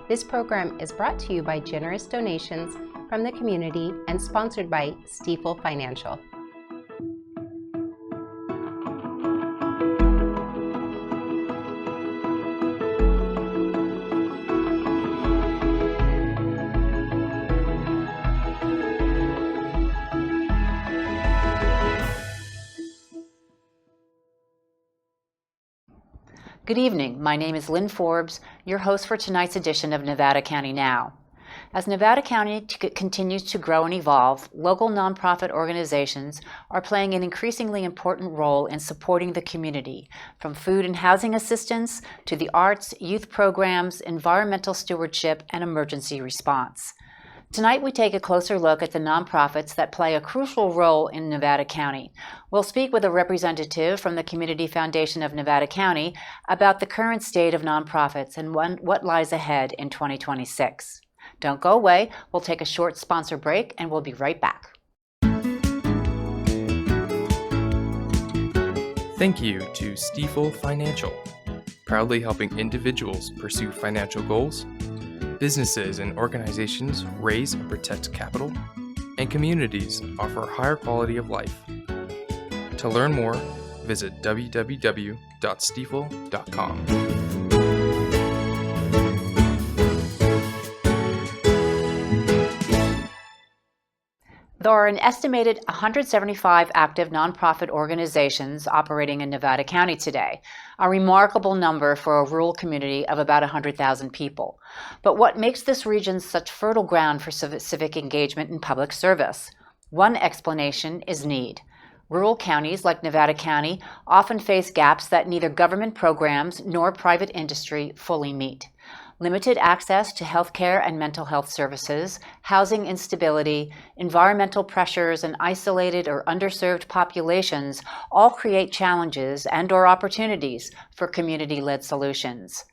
This program is brought to you by generous donations from the community and sponsored by Stifel Financial. Good evening. My name is Lynn Forbes, your host for tonight's edition of Nevada County Now. As Nevada County continues to grow and evolve, local nonprofit organizations are playing an increasingly important role in supporting the community, from food and housing assistance to the arts, youth programs, environmental stewardship, and emergency response. Tonight, we take a closer look at the nonprofits that play a crucial role in Nevada County. We'll speak with a representative from the Community Foundation of Nevada County about the current state of nonprofits and what lies ahead in 2026. Don't go away. We'll take a short sponsor break, and we'll be right back. Thank you to Stifel Financial, proudly helping individuals pursue financial goals, businesses and organizations raise and protect capital, and communities offer higher quality of life. To learn more, visit www.stifel.com. There are an estimated 175 active nonprofit organizations operating in Nevada County today, a remarkable number for a rural community of about 100,000 people. But what makes this region such fertile ground for civic engagement and public service? One explanation is need. Rural counties like Nevada County often face gaps that neither government programs nor private industry fully meet. Limited access to health care and mental health services, housing instability, environmental pressures, and isolated or underserved populations all create challenges and/or opportunities for community-led solutions.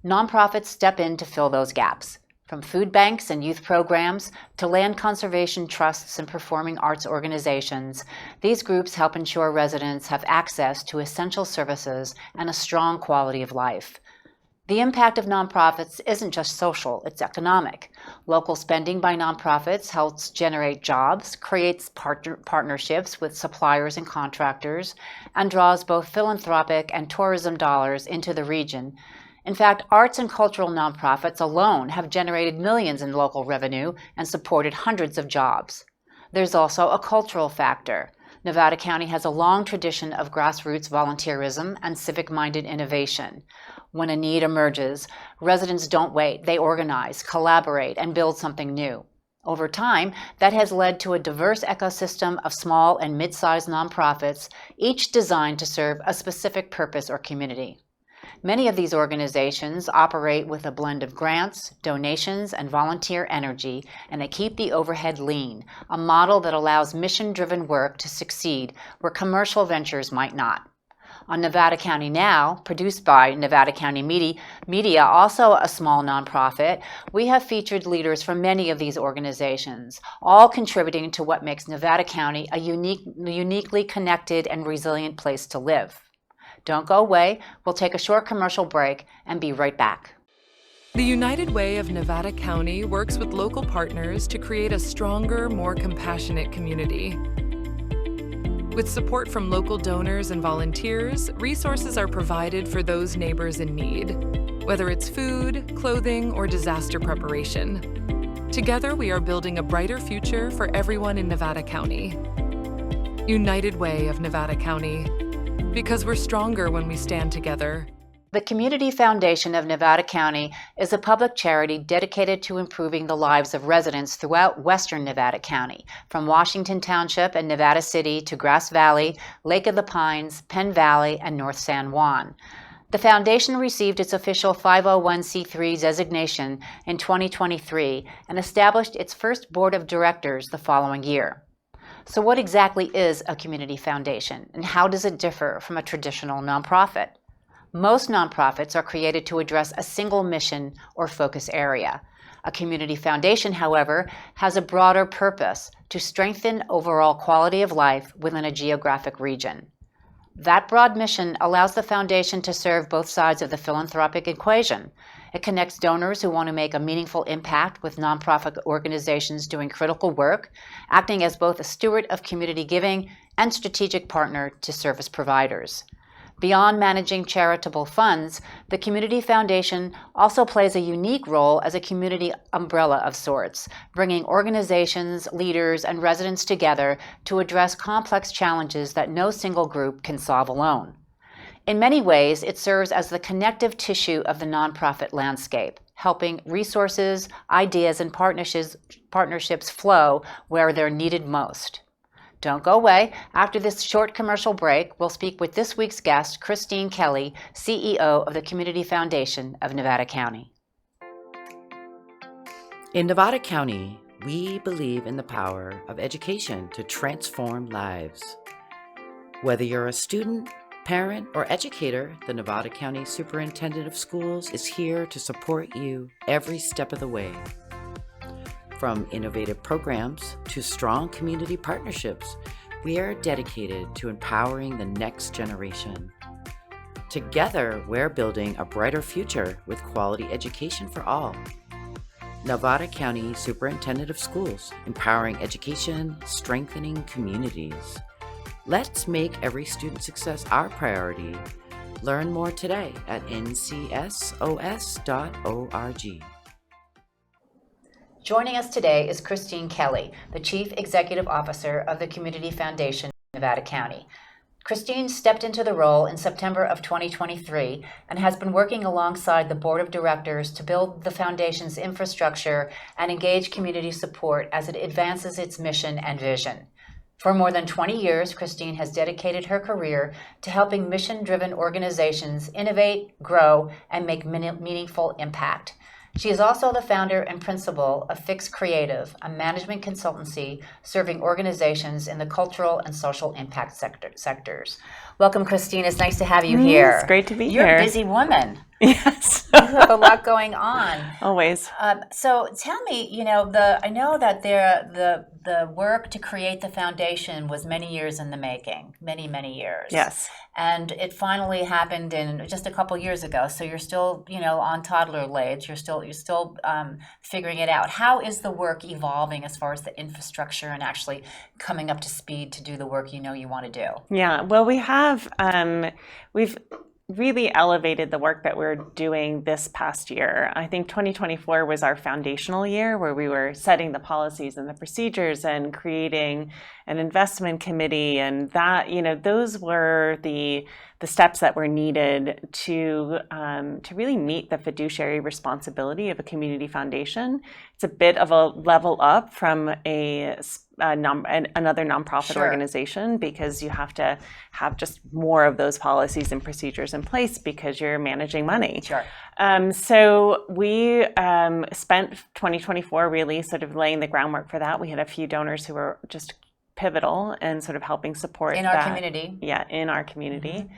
Nonprofits step in to fill those gaps. From food banks and youth programs to land conservation trusts and performing arts organizations, these groups help ensure residents have access to essential services and a strong quality of life. The impact of nonprofits isn't just social, it's economic. Local spending by nonprofits helps generate jobs, creates partnerships with suppliers and contractors, and draws both philanthropic and tourism dollars into the region. In fact, arts and cultural nonprofits alone have generated millions in local revenue and supported hundreds of jobs. There's also a cultural factor. Nevada County has a long tradition of grassroots volunteerism and civic-minded innovation. When a need emerges, residents don't wait. They organize, collaborate, and build something new. Over time, that has led to a diverse ecosystem of small and mid-sized nonprofits, each designed to serve a specific purpose or community. Many of these organizations operate with a blend of grants, donations, and volunteer energy, and they keep the overhead lean, a model that allows mission-driven work to succeed where commercial ventures might not. On Nevada County Now, produced by Nevada County Media, also a small nonprofit, we have featured leaders from many of these organizations, all contributing to what makes Nevada County a uniquely connected and resilient place to live. Don't go away. We'll take a short commercial break and be right back. The United Way of Nevada County works with local partners to create a stronger, more compassionate community. With support from local donors and volunteers, resources are provided for those neighbors in need, whether it's food, clothing, or disaster preparation. Together, we are building a brighter future for everyone in Nevada County. United Way of Nevada County, because we're stronger when we stand together. The Community Foundation of Nevada County is a public charity dedicated to improving the lives of residents throughout western Nevada County, from Washington Township and Nevada City to Grass Valley, Lake of the Pines, Penn Valley, and North San Juan. The foundation received its official 501c3 designation in 2023 and established its first board of directors the following year. So what exactly is a community foundation, and how does it differ from a traditional nonprofit? Most nonprofits are created to address a single mission or focus area. A community foundation, however, has a broader purpose to strengthen overall quality of life within a geographic region. That broad mission allows the foundation to serve both sides of the philanthropic equation. It connects donors who want to make a meaningful impact with nonprofit organizations doing critical work, acting as both a steward of community giving and strategic partner to service providers. Beyond managing charitable funds, the Community Foundation also plays a unique role as a community umbrella of sorts, bringing organizations, leaders, and residents together to address complex challenges that no single group can solve alone. In many ways, it serves as the connective tissue of the nonprofit landscape, helping resources, ideas, and partnerships flow where they're needed most. Don't go away. After this short commercial break, we'll speak with this week's guest, Cristine Kelly, CEO of the Community Foundation of Nevada County. In Nevada County, we believe in the power of education to transform lives. Whether you're a student, parent, or educator, the Nevada County Superintendent of Schools is here to support you every step of the way. From innovative programs to strong community partnerships, we are dedicated to empowering the next generation. Together, we're building a brighter future with quality education for all. Nevada County Superintendent of Schools, empowering education, strengthening communities. Let's make every student success our priority. Learn more today at ncsos.org. Joining us today is Cristine Kelly, the Chief Executive Officer of the Community Foundation of Nevada County. Cristine stepped into the role in September of 2023 and has been working alongside the Board of Directors to build the Foundation's infrastructure and engage community support as it advances its mission and vision. For more than 20 years, Cristine has dedicated her career to helping mission-driven organizations innovate, grow, and make meaningful impact. She is also the founder and principal of Fix Creative, a management consultancy serving organizations in the cultural and social impact sectors. Welcome, Cristine. It's nice to have you here. It's great to be You're here. You're a busy woman. Yes. You have a lot going on. Always. So tell me, I know that the work to create the foundation was many years in the making, many years. Yes. And it finally happened in just a couple years ago. So you're still, on toddler legs. You're still figuring it out. How is the work evolving as far as the infrastructure and actually coming up to speed to do the work you want to do? Yeah. Well, we've really elevated the work that we're doing this past year. I think 2024 was our foundational year where we were setting the policies and the procedures and creating an investment committee, and that, those were the steps that were needed to really meet the fiduciary responsibility of a community foundation. It's a bit of a level up from another nonprofit Sure. organization, because you have to have just more of those policies and procedures in place because you're managing money. Sure. So we spent 2024 really sort of laying the groundwork for that. We had a few donors who were just pivotal and sort of helping support in our community. Yeah, in our community.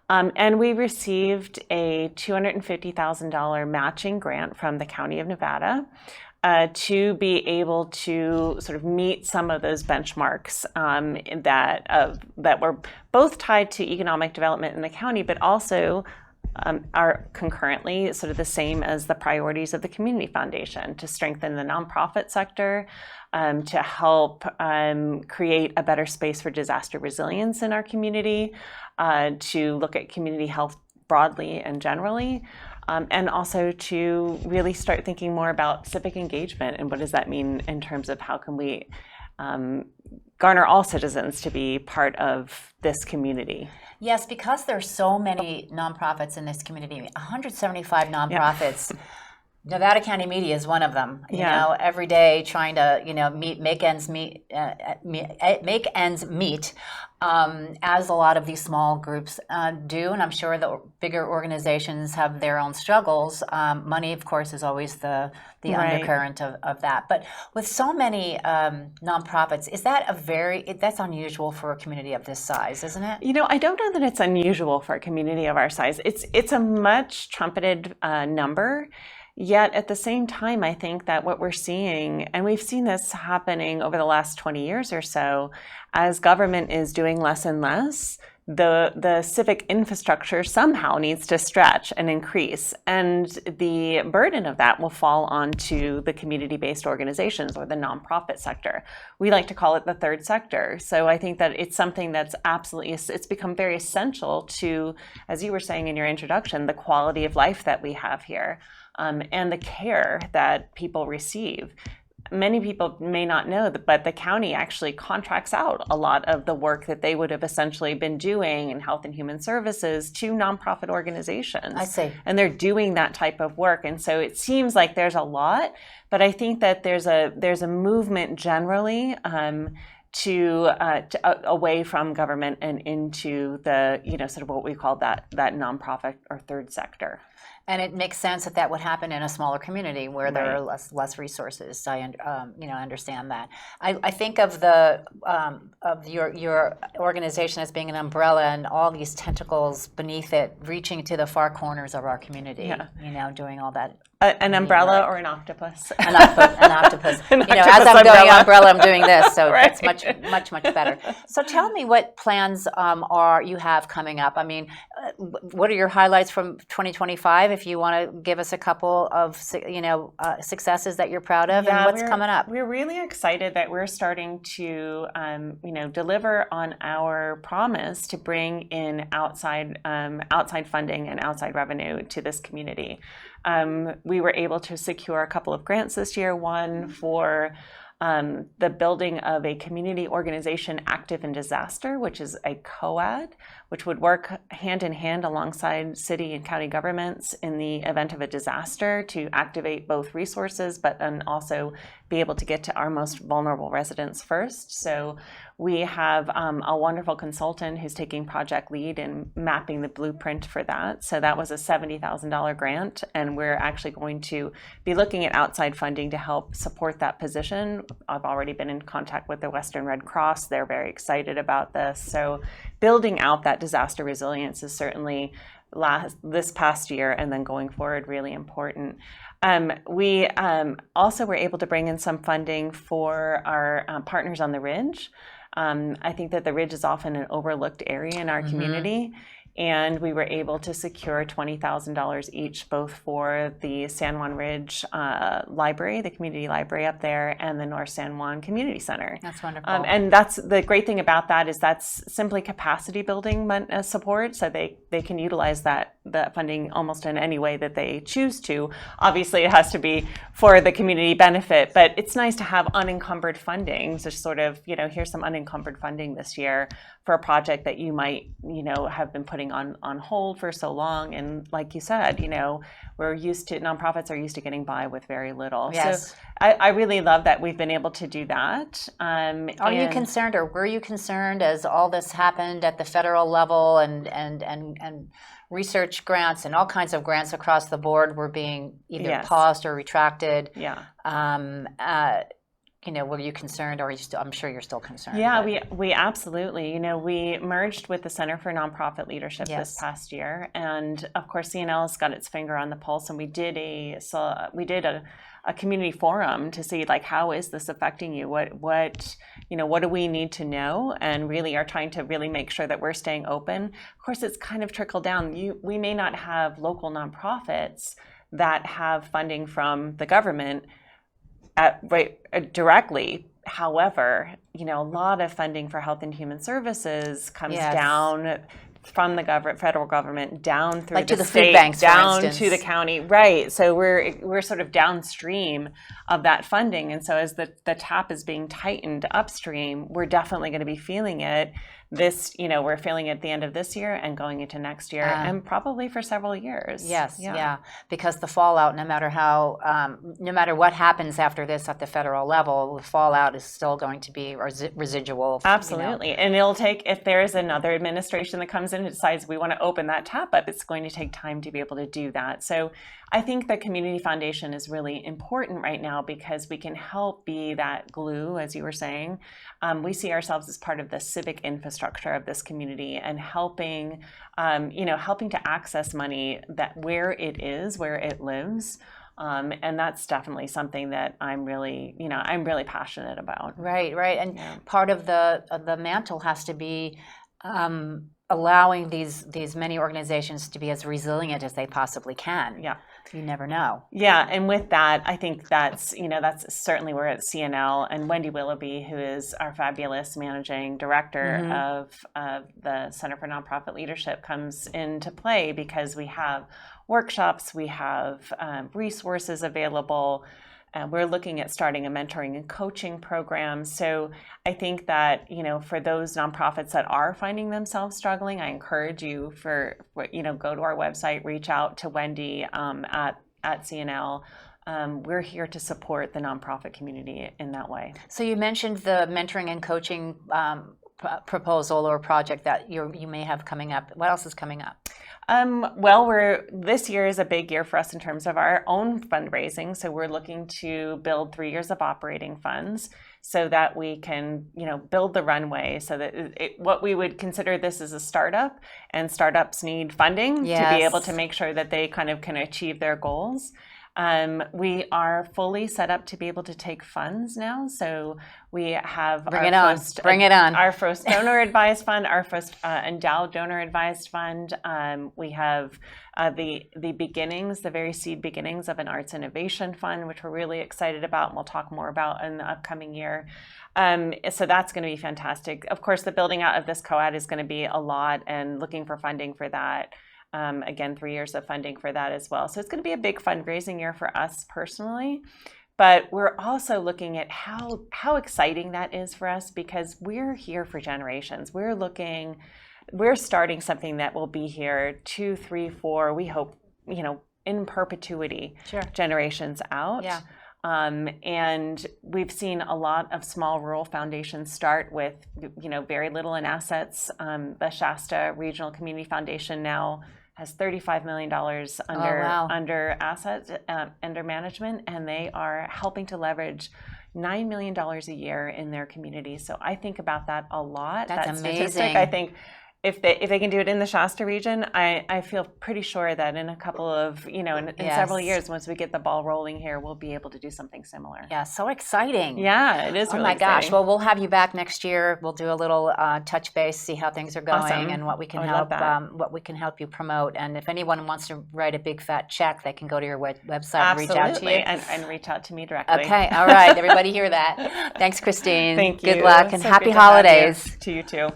And we received a $250,000 matching grant from the County of Nevada to be able to sort of meet some of those benchmarks that were both tied to economic development in the county, but also are concurrently sort of the same as the priorities of the Community Foundation: to strengthen the nonprofit sector, to help create a better space for disaster resilience in our community, to look at community health broadly and generally, and also to really start thinking more about civic engagement and what does that mean in terms of how can we garner all citizens to be part of this community. Yes, because there's so many nonprofits in this community, 175 nonprofits. Yeah. Nevada County Media is one of them. You know, every day trying to make ends meet, as a lot of these small groups do, and I'm sure the bigger organizations have their own struggles. Money, of course, is always the undercurrent of that. But with so many nonprofits, that's unusual for a community of this size, isn't it? I don't know that it's unusual for a community of our size. It's a much trumpeted number. Yet at the same time, I think that what we're seeing, and we've seen this happening over the last 20 years or so, as government is doing less and less, the civic infrastructure somehow needs to stretch and increase, and the burden of that will fall onto the community-based organizations or the nonprofit sector. We like to call it the third sector. So I think that it's something that's absolutely, it's become very essential to, as you were saying in your introduction, the quality of life that we have here, and the care that people receive. Many people may not know that, but the county actually contracts out a lot of the work that they would have essentially been doing in health and human services to nonprofit organizations. I see. And they're doing that type of work. And so it seems like there's a lot, but I think that there's a movement generally to away from government and into the, sort of what we call that nonprofit or third sector. And it makes sense that that would happen in a smaller community where there are less resources. I understand that. I think of your organization as being an umbrella and all these tentacles beneath it, reaching to the far corners of our community. Yeah. Doing all that. An umbrella or an octopus? An octopus. An octopus as I'm umbrella. going umbrella, I'm doing this, so Right. it's much better. So tell me what plans you have coming up. I mean, what are your highlights from 2025? If you want to give us a couple of successes that you're proud of, and what's coming up? We're really excited that we're starting to deliver on our promise to bring in outside funding and outside revenue to this community. We were able to secure a couple of grants this year, one for the building of a community organization active in disaster, which is a COAD, which would work hand in hand alongside city and county governments in the event of a disaster to activate both resources, but then also be able to get to our most vulnerable residents first. So we have a wonderful consultant who's taking project lead in mapping the blueprint for that. So that was a $70,000 grant, and we're actually going to be looking at outside funding to help support that position. I've already been in contact with the Western Red Cross. They're very excited about this. So building out that disaster resilience is certainly this past year and then going forward really important. We also were able to bring in some funding for our partners on the Ridge. I think that the Ridge is often an overlooked area in our community, and we were able to secure $20,000 each, both for the San Juan Ridge Library, the community library up there, and the North San Juan Community Center. That's wonderful. And that's the great thing about that is that's simply capacity building support, so they can utilize that funding almost in any way that they choose to. Obviously, it has to be for the community benefit, but it's nice to have unencumbered funding. So sort of, here's some unencumbered funding this year for a project that you might, have been putting on hold for so long. And like you said, nonprofits are used to getting by with very little. Yes. So I really love that we've been able to do that. Are you concerned, or were you concerned as all this happened at the federal level and research grants and all kinds of grants across the board were being either paused or retracted? Yeah. Were you concerned, or I'm sure you're still concerned? Yeah, we absolutely. We merged with the Center for Nonprofit Leadership this past year, and of course CNL has got its finger on the pulse, and we did a community forum to see how is this affecting you? What do we need to know? And really are trying to really make sure that we're staying open. Of course, it's kind of trickled down. We may not have local nonprofits that have funding from the government directly. However, a lot of funding for health and human services comes down from the federal government down through to the state, food banks, down for instance. to the county, right? So we're sort of downstream of that funding, and so as the tap is being tightened upstream, we're definitely going to be feeling it. We're feeling it at the end of this year and going into next year, and probably for several years. Yes, because the fallout, no matter what happens after this at the federal level, the fallout is still going to be residual. Absolutely, and it'll take, if there is another administration that comes in and decides we want to open that tap up, it's going to take time to be able to do that. So I think the Community Foundation is really important right now because we can help be that glue, as you were saying. We see ourselves as part of the civic infrastructure of this community and helping to access money where it lives. And that's definitely something that I'm really passionate about. Right. And part of the mantle has to be allowing these many organizations to be as resilient as they possibly can. Yeah. You never know. Yeah, and with that, I think that's certainly where at CNL, and Wendy Willoughby, who is our fabulous managing director of the Center for Nonprofit Leadership, comes into play, because we have workshops, we have resources available. We're looking at starting a mentoring and coaching program. So I think that, for those nonprofits that are finding themselves struggling, I encourage you go to our website, reach out to Wendy at CNL. We're here to support the nonprofit community in that way. So you mentioned the mentoring and coaching proposal or project that you may have coming up. What else is coming up? Well, this year is a big year for us in terms of our own fundraising. So we're looking to build 3 years of operating funds so that we can, build the runway, so that what we would consider this as a startup, and startups need funding to be able to make sure that they kind of can achieve their goals. We are fully set up to be able to take funds now. So we have Bring it on. Our first donor advised fund, our first endowed donor advised fund. We have the beginnings, the very seed beginnings of an arts innovation fund, which we're really excited about, and we'll talk more about in the upcoming year. So that's going to be fantastic. Of course, the building out of this COAD is going to be a lot, and looking for funding for that. Again, 3 years of funding for that as well. So it's going to be a big fundraising year for us personally. But we're also looking at how exciting that is for us, because we're here for generations. We're starting something that will be here 2, 3, 4, we hope, in perpetuity, generations out. Yeah. And we've seen a lot of small rural foundations start with, very little in assets. The Shasta Regional Community Foundation now has $35 million under assets, under management, and they are helping to leverage $9 million a year in their community. So I think about that a lot. That's amazing. Statistic, I think if they can do it in the Shasta region, I feel pretty sure that in a couple of, in several years, once we get the ball rolling here, we'll be able to do something similar. Yeah, so exciting. Yeah, it is. Oh really my exciting. gosh! Well, we'll have you back next year. We'll do a little touch base, see how things are going, Awesome. and what we can help you promote. And if anyone wants to write a big fat check, they can go to your website and reach out to you. And reach out to me directly. Okay, all right, everybody hear that. Thanks, Cristine. Thank you. Good luck and So happy good to have you. holidays. To you too.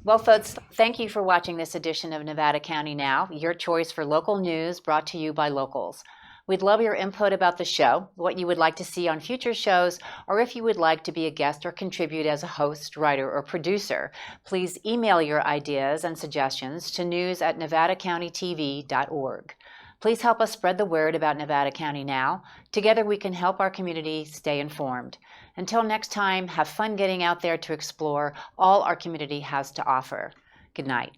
Well, folks, thank you for watching this edition of Nevada County Now, your choice for local news brought to you by locals. We'd love your input about the show, what you would like to see on future shows, or if you would like to be a guest or contribute as a host, writer, or producer. Please email your ideas and suggestions to news@nevadacountytv.org. Please help us spread the word about Nevada County Now. Together we can help our community stay informed. Until next time, have fun getting out there to explore all our community has to offer. Good night.